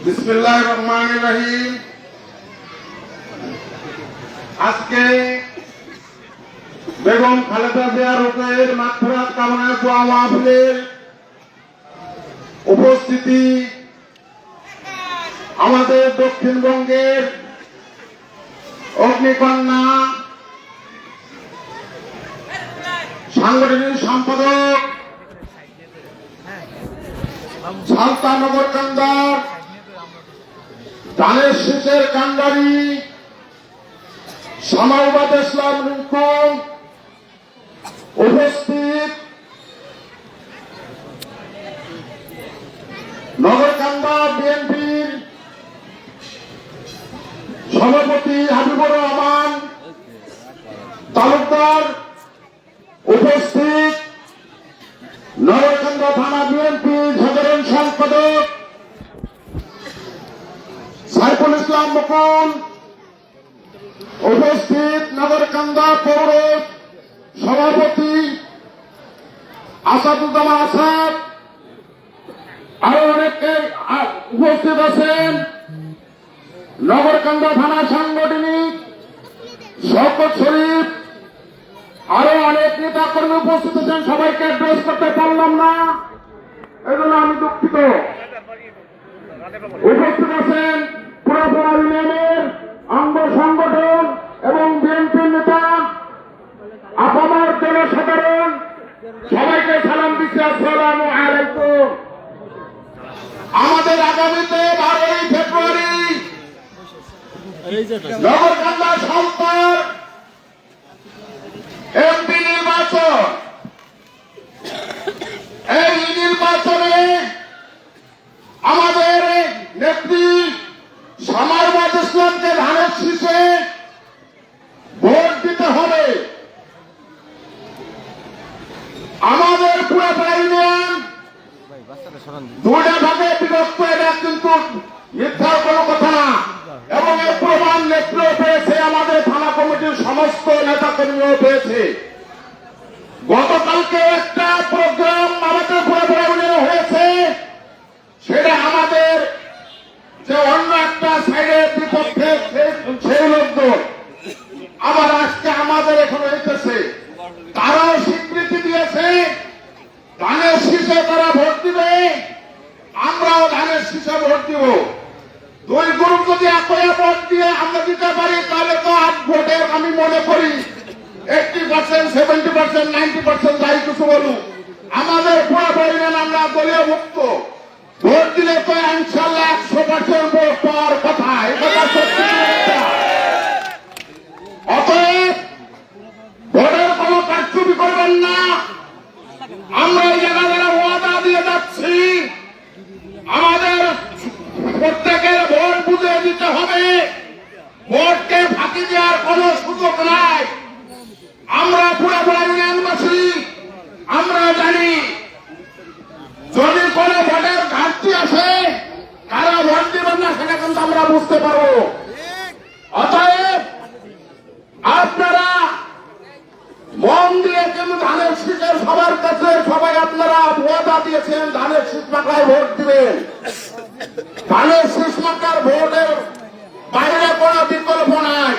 বিসমিল্লাহির রহমানির রহিম। আজকে বেগম খালেদা জিয়ার রূপের মাগফিরাত কামনায় দোয়া মাহফিলের উপস্থিতি আমাদের দক্ষিণবঙ্গের অগ্নিকন্যা সাংগঠনিক সম্পাদক সালতা নগর কান্দার ধানের শীষের কান্ডারি সামাউবাদ ইসলাম রিঙ্কন, উপস্থিত নগরকান্দা বিএনপির সভাপতি হাবিবুর রহমান তালুকদার, উপস্থিত নগরকান্দা থানা বিএনপির সাধারণ সম্পাদক সাইফুল ইসলাম মুকুল, উপস্থিত নগরকান্দা পৌর সভাপতি আসাদুজ্জামান আসাদ, আরো অনেকে উপস্থিত আছেন নগরকান্দা থানা সাংগঠনিক শওকত শরীফ, আরো অনেক নেতা কর্মী উপস্থিত আছেন। সবাইকে অ্যাড্রেস করতে পারলাম না, এজন্য আমি দুঃখিত। উপস্থিত আছেন পুরাপুরা ইউনিয়নের অঙ্গ সংগঠন এবং বিএনপির নেতা, আপামার জনসাধারণ, সবাইকে সালাম দিচ্ছি, আসসালামু আলাইকুম। আমাদের আগামীতে 12ই ফেব্রুয়ারি নগরকান্দা সরকার এমপি নির্বাচন। এই নির্বাচনে আমাদের নেত্রী সামাউবাদ ইসলামকে ধানের শীষে ভোট দিতে হবে। আমাদের পুরাপাড়া ইউনিয়ন দুটা ভাগে বিভক্ত, এটা কিন্তু মিথ্যার কোনো কথা না, এবং এর প্রমাণ নেত্রীও পেয়েছে, আমাদের থানা কমিটির সমস্ত নেতা কর্মীও পেয়েছে। গতকালকে একটা প্রোগ্রাম আমাদের পুরাপাড়া ইউনিয়নে হয়েছে, সেটা আমাদের যে অন্য একটা সাইডের বিপক্ষে সেই লোকজন আবার আজকে আমাদের এখন হইতেছে, তারাও স্বীকৃতি দিয়েছে ধানের শীষে তারা ভোট দিবে, আমরাও ধানের শীষে ভোট দিব। দুই গ্রুপ যদি একই ভোট দিয়ে আমরা দিতে পারি, তাহলে তো ভোটের আমি মনে করি 80%, 70%, 90% যাই কিছু বলুন, আমাদের পুরো পরিমাণ আমরা দলীয় মুক্ত। ভোট দিলে তো ইনশাল্লাহ 100% ভোট পাওয়ার কথা, এ কথা সত্যি। অতএব ভোটের কোনো কারচুপি করবেন না। আমরা এই জায়গা যারা ওয়াদা দিয়ে যাচ্ছি, আমাদের প্রত্যেকের ভোট বুঝে দিতে হবে, ভোটকে ফাঁকি দেওয়ার কোনো সুযোগ নাই। আমরা পুরোপুরি ইউনিয়নবাসী, আমরা জানি যদি কোনো ভোটের ঘাটতি আসে কারা ভোট দেবেন না সেটা কিন্তু আমরা বুঝতে পারবো। অতএব আপনারা মন দিয়ে কিন্তু ধানের শীষের সবার কাছে সবাই আপনারা ওয়াদা দিয়েছেন ধানের শীষ মার্কায় ভোট দিবেন। ধানের শীষ মার্কার ভোটের বাইরে কোনো বিকল্প নাই।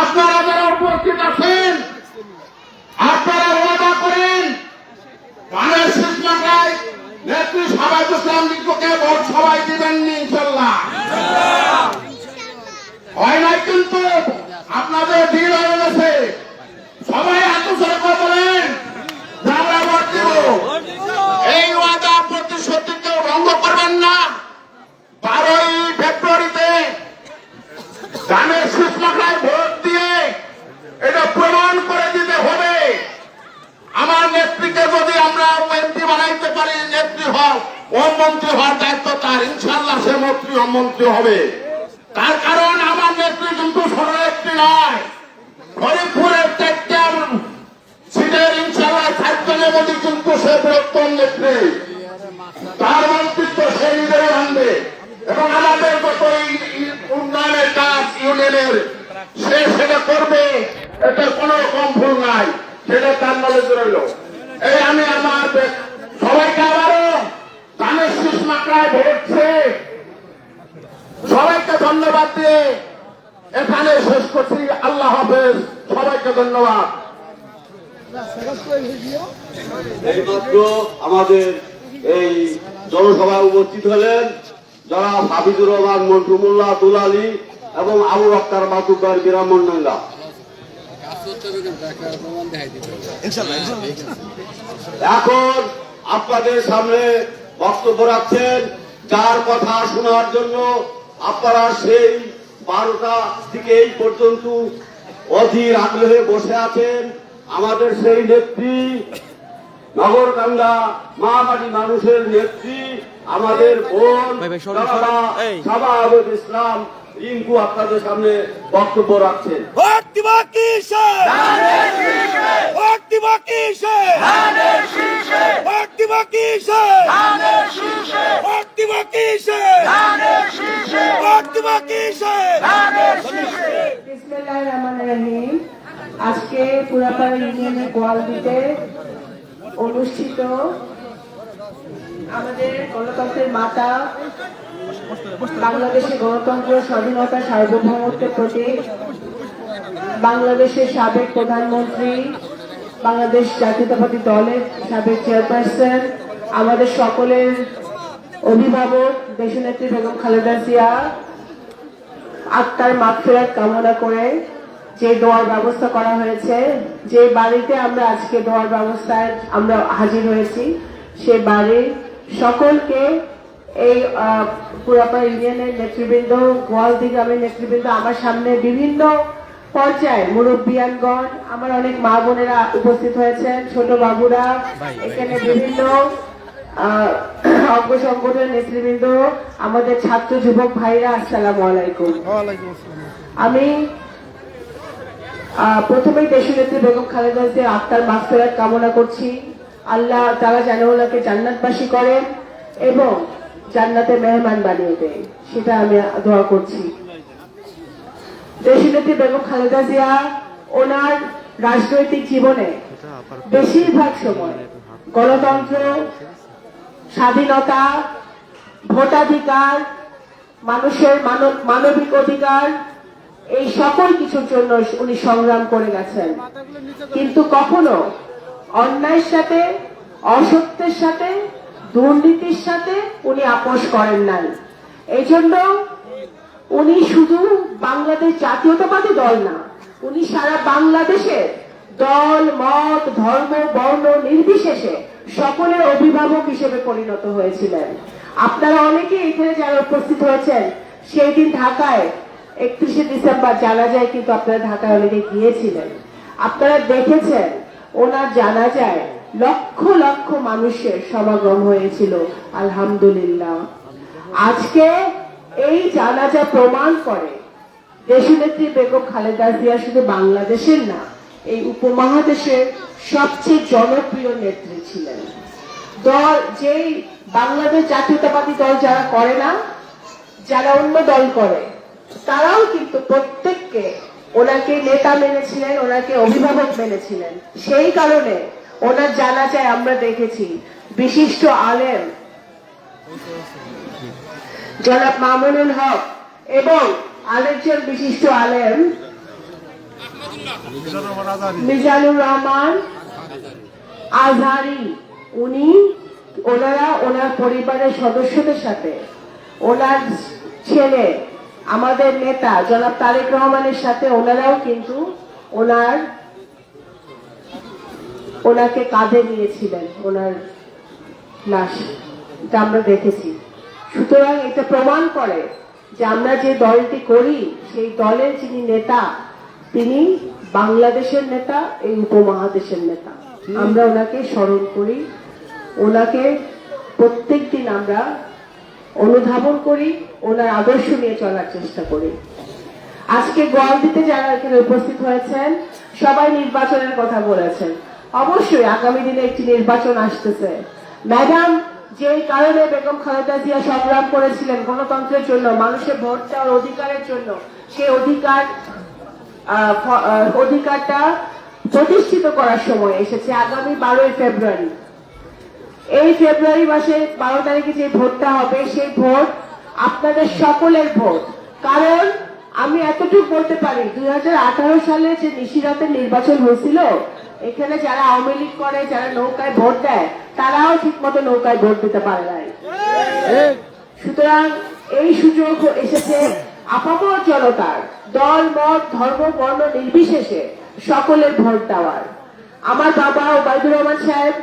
আপনারা যারা উপস্থিত আছেন, আপনারা ওয়াদা করেন ধানের শীষ মার্কায় নেত্রী সামাউবাদ ইসলাম রিঙ্কুকে ভোট সবাই দিবেন ইনশাল্লাহ। হয় নাই কিন্তু আপনাদের ডিল হয়ে গেছে, সবাই আত্মসাৎ বলেন আমরা ভোট দিব। এই ওয়াদা প্রতিশ্রুতি কেউ ভঙ্গ করবেন না। 12ই ফেব্রুয়ারিতে ধানের শীষ মার্কায় ভোট দিয়ে এটা প্রমাণ করে দিতে হবে। আমার নেত্রীকে যদি আমরা এমপি বানাইতে পারি, নেত্রী হওয়ার ও মন্ত্রী হওয়ার দায়িত্ব তার, ইনশাল্লাহ সে মন্ত্রী ও মন্ত্রী হবে। তার কারণ আমার নেত্রী কিন্তু ছোট নেত্রী নয়, ফরিদপুরের 4টা সিটের ইনশাল্লাহ 4জনের মধ্যে কিন্তু সে বৃহত্তম নেত্রী, তার মন্ত্রিত্ব সে নিজেই আনবে এবং আমাদের যত উন্নয়নের কাজ ইউনিয়নের সে সেটা করবে, এটা কোনো কম ভুল নাই, সেটা তার নলেজ রইল। এই আমি আমার সবাইকে আবারও ধানের শীষ মাত্রায় ভেটছে সবাইকে ধন্যবাদ দিয়ে এখানে শেষ করছি। আল্লাহ হাফেজ, সবাইকে ধন্যবাদ। এইমাত্র আমাদের এই জনসভায় উপস্থিত হলেন যারা হাফিজুর রহমান, মন্টু মোল্লা, দুলালী এবং আবু বক্কর বাতুকার বিরামন্ডা। এখন আপনাদের সামনে বক্তব্য রাখছেন যার কথা শোনার জন্য আপনারা সেই 12টা থেকে এই পর্যন্ত অধীর আগ্রহে বসে আছেন। আমাদের সেই নেত্রী, নগরকান্দা মহামারী মানুষের নেত্রী, আমাদের বোন সাবাবুল ইসলাম রিঙ্কু আপনাদের সামনে বক্তব্য রাখছেন। আজকে পুরাপাড়া ইউনিয়নের গোয়ালদিতে অনুষ্ঠিত আমাদের গণতন্ত্রের মাতা, বাংলাদেশের গণতন্ত্র, স্বাধীনতা, সার্বভৌমত্বের প্রতীক, বাংলাদেশের সাবেক প্রধানমন্ত্রী, বাংলাদেশ জাতীয়তাবাদী দলের সাবেক চেয়ারপারসন, আমাদের সকলের অভিভাবক দেশনেত্রী বেগম খালেদা জিয়া আত্মার মাগফিরাত কামনা করে যে দোয়ার ব্যবস্থা করা হয়েছে, যে বাড়িতে আমরা আজকে দোয়ার ব্যবস্থায় আমরা হাজির হয়েছি, সে বাড়ির সকলকে, এই পুরাপাড়া ইউনিয়নের নেতৃবৃন্দ, গোয়ালদি গ্রামের নেতৃবৃন্দ, আমার সামনে বিভিন্ন পর্যায়ে মুরব্বিয়ানগণ, আমার অনেক মা বোনেরা উপস্থিত হয়েছেন, ছোট বাবুরা, এখানে বিভিন্ন অঙ্গ সংগঠনের নেতৃবৃন্দ, আমাদের ছাত্র যুবক ভাইরা, আসসালামু আলাইকুম। আমি প্রথমেই দেশনেত্রী বেগম খালেদা জিয়ার আত্মার মাগফিরাত কামনা করছি। আল্লাহ তাআলা যেন ওনাকে জান্নাতবাসী করেন এবং জান্নাতে মেহমান বানিয়ে দেয়, সেটা আমি দোয়া করছি। দেশনেত্রী বেগম খালেদা জিয়া ওনার রাজনৈতিক জীবনে বেশিরভাগ সময় গণতন্ত্র, স্বাধীনতা, ভোটাধিকার, মানুষের মানবিক অধিকার, এই সকল কিছুর জন্য উনি সংগ্রাম করে গেছেন, কিন্তু কখনো অন্যায়ের সাথে, অসত্যের সাথে, দুর্নীতির সাথে উনি আপোষ করেন নাই। এই জন্য উনি শুধু বাংলাদেশ জাতীয়তাবাদী দল না, উনি সারা বাংলাদেশের দল, মত, ধর্ম, বর্ণ নির্বিশেষে সকলের অভিভাবক হিসেবে পরিণত হয়েছিলেন। আপনারা অনেকে এখানে যারা উপস্থিত হয়েছেন, সেই দিন ঢাকায় 31শে ডিসেম্বর জানাজায় কিন্তু আপনারা ঢাকায় অনেকে গিয়েছিলেন, আপনারা দেখেছেন ওনার জানাজায় লক্ষ লক্ষ মানুষের সমাগম হয়েছিল। আলহামদুলিল্লাহ, আজকে এই জানাজা প্রমাণ করে দেশনেত্রী বেগম খালেদা জিয়া শুধু বাংলাদেশের না, এই উপমহাদেশের সবচেয়ে জনপ্রিয় নেত্রী ছিলেন। দল যেই বাংলাদেশ জাতীয়তাবাদী দল যারা করে না, যারা অন্য দল করে, তারাও কিন্তু প্রত্যেককে ওনাকে নেতা মেনেছিলেন, ওনাকে অভিভাবক মেনেছিলেন। সেই কারণে ওনার জানাজায় আমরা দেখেছি বিশিষ্ট আলেম জনাব মামুনুল হক এবং আরেকজন বিশিষ্ট আলেম মিজানুর রহমান আজহারি, ওনারা ওনার পরিবারের সদস্যদের সাথে, ওনার ছেলে আমাদের নেতা জনাব তারেক রহমানের সাথে ওনারাও কিন্তু ওনাকে কাঁধে নিয়েছিলেন, ওনার লাশ, এটা আমরা দেখেছি। সুতরাং এটা প্রমাণ করে যে আমরা যে দলটি করি, সেই দলের যিনি নেতা, তিনি বাংলাদেশের নেতা, এই উপমহাদেশের নেতা। আমরা ওনাকে স্মরণ করি, ওনাকে প্রত্যেক দিন আমরা অনুধাবন করি, ওনার আদর্শ নিয়ে চলার চেষ্টা করি। আজকে গোয়ালদিতে যারা এখানে উপস্থিত হয়েছেন, সবাই নির্বাচনের কথা বলেছেন। অবশ্যই আগামী দিনে একটি নির্বাচন আসতেছে। ম্যাডাম যে কারণে বেগম খালেদা জিয়া সংগ্রাম করেছিলেন গণতন্ত্রের জন্য, মানুষের ভোট দেওয়ার অধিকারের জন্য, সেই অধিকারটা প্রতিষ্ঠিত করার সময় এসেছে আগামী 12ই ফেব্রুয়ারি। এই ফেব্রুয়ারি মাসে 12 তারিখে যে ভোটটা হবে সেই ভোট আপনাদের সকলের ভোট। কারণ আমি এতটুকু বলতে পারি 2018 সালে যে নিশিরাতের নির্বাচন হয়েছিল, এখানে যারা আওয়ামী লীগ করে, যারা নৌকায় ভোট দেয়, তারাও ঠিক মতো নৌকায় ভোট দিতে পারে নাই। সুতরাং এই সুযোগ এসেছে আপামর জনতার, দল মত ধর্ম বর্ণ নির্বিশেষে সকলের ভোট দেওয়ার। আমার বাবা ওবায়দুর রহমান সাহেব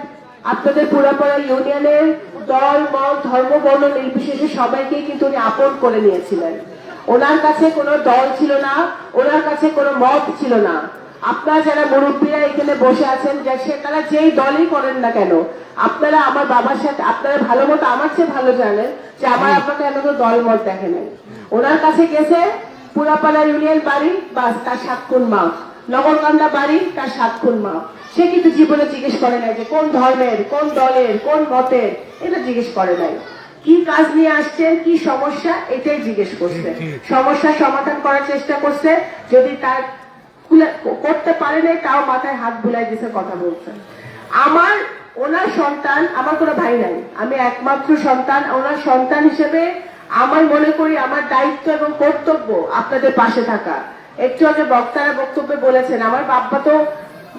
আপনাদের পুরাপাড়া ইউনিয়নের দল মত ধর্ম বর্ণ নির্বিশেষে সবাইকে কিন্তু উনি আপন করে নিয়েছিলেন। ওনার কাছে কোনো দল ছিল না, ওনার কাছে কোনো মত ছিল না। আপনারা যারা মুরব্বীরা এখানে বসে আছেন, তারা যেই দলই করেন না কেন, আপনারা আমার বাবার সাথে আপনারা ভালো মতো আমার চেয়ে ভালো জানেন যে আমার আপনাকে এত দল মত দেখে নাই। ওনার কাছে গেছে পুরাপাড়া ইউনিয়ন বাড়ি, বাস তার 7 খুন মা, নগরকান্দা বাড়ি তার 7 খুন মা। সে কিন্তু জীবনে জিজ্ঞেস করে নাই যে কোন ধর্মের, কোন দলের, কোন মতের, এটা জিজ্ঞেস করে নাই। কি কাজ নিয়ে আসছেন, কি সমস্যা, এটাই জিজ্ঞেস করছে। সমস্যার সমাধান করার চেষ্টা করছে, যদি তার করতে পারে নাই তাও মাথায় হাত বুলাই দিছে, কথা বলছে। আমার ওনার সন্তান, আমার কোনো ভাই নাই, আমি একমাত্র সন্তান। ওনার সন্তান হিসেবে আমার মনে করি আমার দায়িত্ব এবং কর্তব্য আপনাদের পাশে থাকা। একটু আগে বক্তারা বক্তব্যে বলেছেন আমার বাবা তো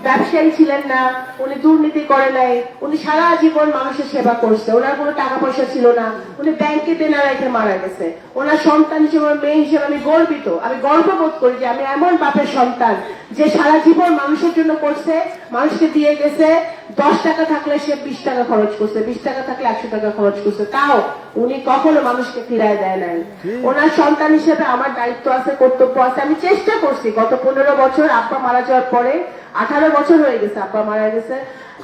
ব্যবসায়ী ছিলেন না, উনি দুর্নীতি করে নাই, উনি সারা জীবন মানুষের সেবা করছে, ওনার কোনো টাকা পয়সা ছিল না, উনি ব্যাংকে দেনা রেখে মারা গেছে। ওনার সন্তান হিসেবে, মেয়ে হিসেবে আমি গর্বিত, আমি গর্ববোধ করি যে আমি এমন বাপের সন্তান যে সারা জীবন মানুষের জন্য করছে, মানুষকে দিয়ে গেছে। 10 টাকা থাকলে সে 20 টাকা খরচ করছে, 20 টাকা থাকলে 100 টাকা খরচ করছে, তাও উনি কখনো মানুষকে ফিরায় দেয় নাই। ওনার সন্তান হিসেবে আমার দায়িত্ব আছে, কর্তব্য আছে। আমি চেষ্টা করছি গত 15 বছর, আব্বা মারা যাওয়ার পরে 18 বছর হয়ে গেছে আব্বা মারা গেছে,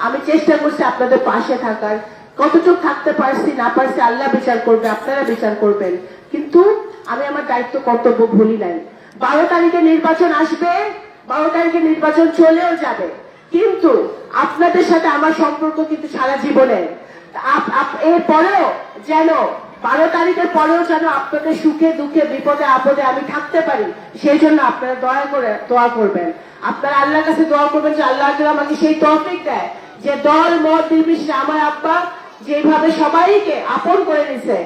আমি চেষ্টা করছি আপনাদের পাশে থাকার। কতটুকু থাকতে পারছি না পারছি আল্লাহ বিচার করবে, আপনারা বিচার করবেন, কিন্তু আমি আমার দায়িত্ব কর্তব্য ভুলি নাই। 12 তারিখে নির্বাচন আসবে, 12 তারিখে নির্বাচন চলেও যাবে, কিন্তু আপনাদের সাথে আমার সম্পর্ক কিন্তু সারা জীবনের। এরপরেও যেন 12 তারিখের পরেও যেন আপনাদের সুখে দুঃখে বিপদে আপদে আমি থাকতে পারি, সেই জন্য আপনারা দয়া করে দোয়া করবেন। আপনারা আল্লাহর কাছে দোয়া করবেন যে আল্লাহ আমাকে সেই তৌফিক দেয় যে দল মত নির্বিশেষে আমার আব্বা যেভাবে সবাইকে আপন করে নিছে,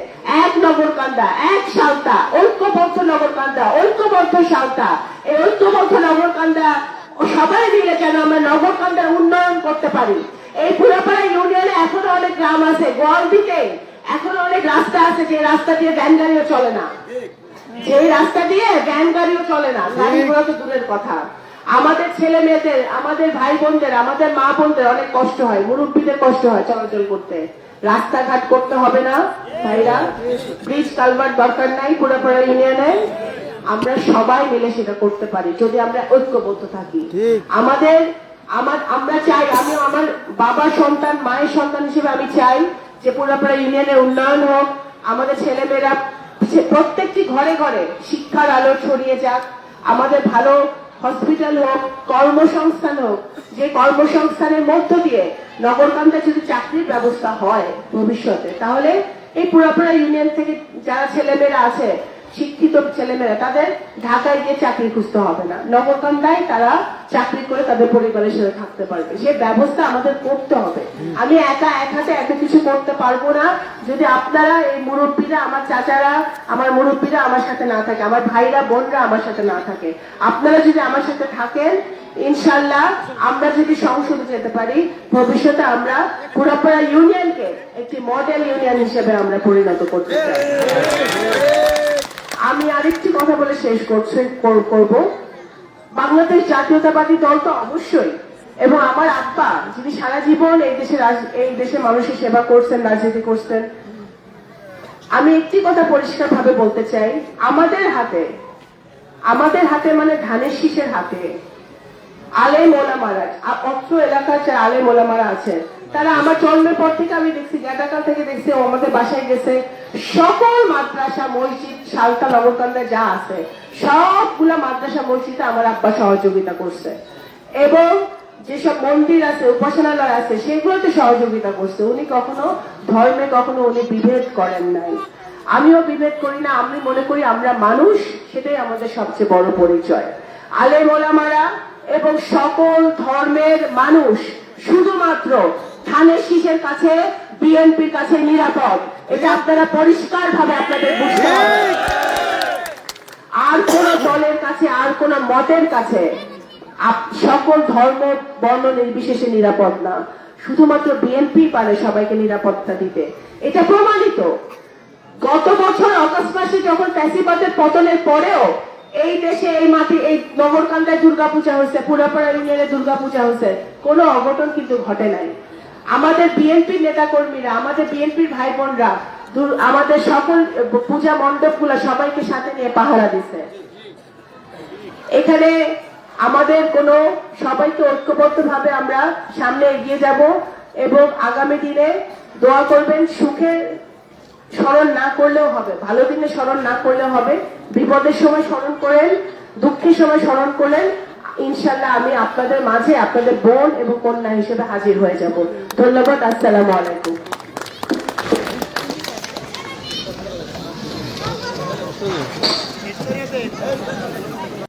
এক নগরকান্দা, এক সালতা, ঐক্যবদ্ধ নগরকান্দা, ঐক্যবদ্ধ সালতা, এই ঐক্যবদ্ধ নগরকান্দা সবাই মিলে যেন আমরা নগরকান্দার উন্নয়ন করতে পারি। এই পুরাপাড়া ইউনিয়নে এখনো অনেক গ্রাম আছে, গোয়াল দিকে এখনো অনেক রাস্তা আছে যে রাস্তা দিয়ে ভ্যান গাড়িও চলে না, যে রাস্তা দিয়ে ভ্যান গাড়িও চলে না, গাড়ি ঘোড়া তো দূরের কথা। আমাদের ছেলে মেয়েদের, আমাদের ভাই বোনদের, আমাদের মা বোনদের অনেক কষ্ট হয়, মুরব্বীদের কষ্ট হয় চলাচল করতে। রাস্তাঘাট করতে হবে না ভাইরা, ব্রিজ কালভার্ট দরকার নাই পুরাপাড়া ইউনিয়নে, আমরা সবাই মিলে সেটা করতে পারি যদি আমরা ঐক্যবদ্ধ থাকি। আমরা চাই, আমি আমার বাবার সন্তান, মায়ের সন্তান হিসেবে আমি চাই যে পুরাপাড়া ইউনিয়নের উন্নয়ন হোক, আমাদের ছেলেমেয়েরা প্রত্যেকটি ঘরে ঘরে শিক্ষার আলো ছড়িয়ে যাক, আমাদের ভালো হসপিটাল হোক, কর্মসংস্থান হোক, যে কর্মসংস্থানের মধ্য দিয়ে নগরকান্দায় যদি চাকরির ব্যবস্থা হয় ভবিষ্যতে, তাহলে এই পুরাপাড়া ইউনিয়ন থেকে যারা ছেলেমেয়েরা আছে, শিক্ষিত ছেলেমেয়েরা, তাদের ঢাকায় গিয়ে চাকরি খুঁজতে হবে না, নগরকান্দায় তারা চাকরি করে তাদের পরিবারের সাথে থাকতে পারবে। সে ব্যবস্থা আমাদের করতে হবে। আমি একা এক হাতে এত কিছু করতে পারবো না যদি আপনারা, এই মুরব্বীরা, আমার চাচারা, আমার মুরব্বীরা আমার সাথে না থাকে, আমার ভাইরা বোনরা আমার সাথে না থাকে, আপনারা যদি আমার সাথে থাকেন, ইনশাল্লাহ আমরা যদি সংসদে যেতে পারি, ভবিষ্যতে আমরা পুরাপাড়া ইউনিয়নকে একটি মডেল ইউনিয়ন হিসেবে আমরা পরিণত করতে চাই। আমি আরেকটি কথা বলে শেষ করব। বাংলাদেশ জাতীয়তাবাদী দল তো অবশ্যই, এবং আমার আব্বা যিনি সারা জীবন এই দেশের মানুষের সেবা করছেন, রাজনীতি করছেন। আমি একটি কথা পরিষ্কার ভাবে বলতে চাই, আমাদের হাতে মানে ধানের শীষের হাতে আলেম ওলামারা, অত্র এলাকার যে আলেম ওলামারা আছেন, তারা আমার জন্মের পর থেকে আমি দেখছি, জ্ঞাতাকাল থেকে দেখছি, আমাদের বাসায় গেছে, সকল মাদ্রাসা মসজিদ সালতা নগরকান্দায় যা আছে সবগুলা মাদ্রাসা মসজিদে আমার আব্বা সহযোগিতা করছে, এবং যেসব মন্দির আছে, উপাসনালয় আছে, সেগুলোতে সহযোগিতা করছে। উনি কখনো ধর্মে কখনো উনি বিভেদ করেন নাই, আমিও বিভেদ করি না। আমি মনে করি আমরা মানুষ, সেটাই আমাদের সবচেয়ে বড় পরিচয়। আলেম ওলামারা এবং সকল ধর্মের মানুষ শুধুমাত্র ধানের শীষের কাছে, বিএনপির কাছে নিরাপদ। এটা আপনারা পরিষ্কার ভাবে আপনাদের বুঝতে হবে। আর কোন দলের কাছে, আর কোন মতের কাছে সকল ধর্ম বর্ণ নির্বিশেষে নিরাপদ না। শুধুমাত্র বিএনপি পারে সবাইকে নিরাপত্তা দিতে, এটা প্রমাণিত। গত বছর অগস্ট মাসে যখন ফ্যাসিবাদের পতনের পরেও এই দেশে, এই মাটি, এই নগরকান্দায় দুর্গাপূজা হয়েছে, পুরাপাড়া ইউনিয়নে দুর্গাপূজা হয়েছে, কোনো অঘটন কিন্তু ঘটে নাই। আমাদের বিএনপির নেতা কর্মীরা, আমাদের বিএনপির ভাই বোনরা আমাদের সকল পূজা মণ্ডপগুলো সবাইকে সাথে নিয়ে পাহারা দিছে। এখানে আমাদের কোনো সবাইকে ঐক্যবদ্ধ ভাবে আমরা সামনে এগিয়ে যাব এবং আগামী দিনে দোয়া করবেন। সুখে স্মরণ না করলেও হবে, ভালো দিনে স্মরণ না করলেও হবে, বিপদের সময় স্মরণ করেন, দুঃখের সময় স্মরণ করলেন, ইনশাল্লাহ আমি আপনাদের মাঝে আপনাদের বোন এবং কন্যা হিসেবে হাজির হয়ে যাব। ধন্যবাদ। আসসালামু আলাইকুম।